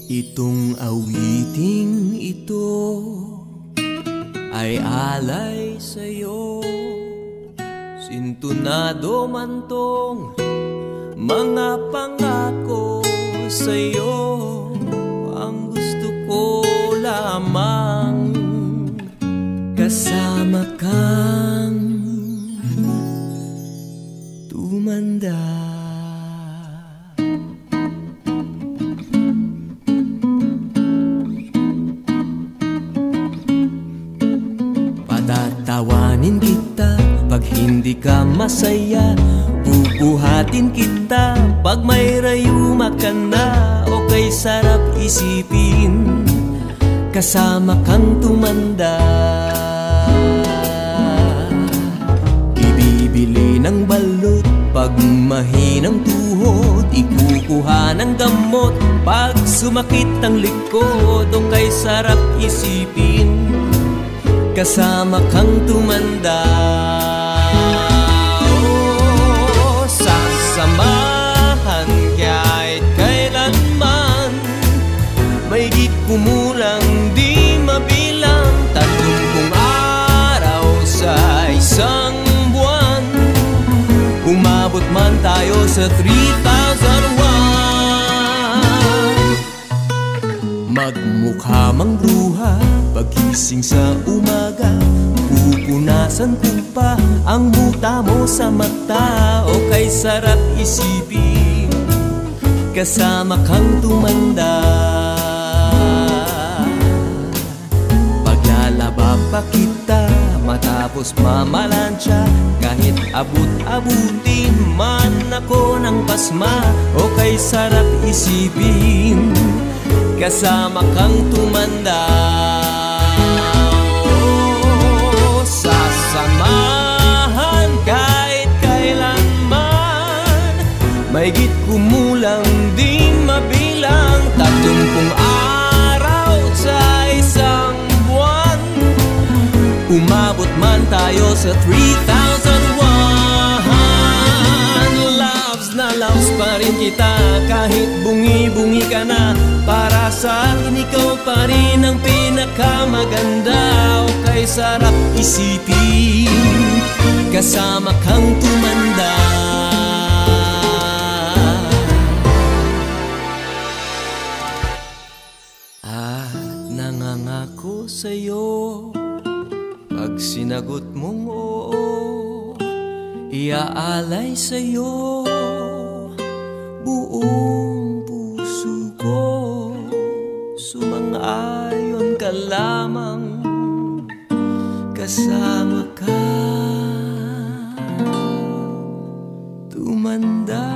Itong awiting ito ay alay sa'yo. Sintunado man tong mga pangako sa'yo. Ang gusto ko lamang kasama kang tumanda. Patatawanin kita pag hindi ka masaya. Bubuhatin kita pag may rayuma ka na. O kay sarap isipin kasama kang tumanda. Ibibili ng balot pag mahinang tuhod. Ikukuha ng gamot pag sumakit ang likod. O kay sarap isipin kasama kang tumanda. Oh, sasamahan kahit kailanman. May di kumulang di mabilang. 30 araw sa isang buwan. Umabot man tayo sa 3,001. Magmukha mang bruha pagising sa umaga. Pupunasan ko pa ang muta mo sa mata. O kay sarap isipin kasama kang tumanda. Paglalaba pa kita matapos mamalansya. Kahit abut-abutin man ako ng pasma. O kay sarap isipin kasama kang tumanda. Oh, sasamahan kahit kailanman. Mahigit kumulang di mabilang. 30 araw sa isang buwan. Umabot man tayo sa 3,001. Loves na loves pa rin kita kahit bungi-bungi ka na. Para sa akin ikaw pa rin ang pinakamaganda. O kay sarap isipin kasama kang tumanda. At nangangako sa'yo pag sinagot mong oo, iaalay sa'yo buong puso ko. Sumang-ayon ka lamang kasama ka tumanda.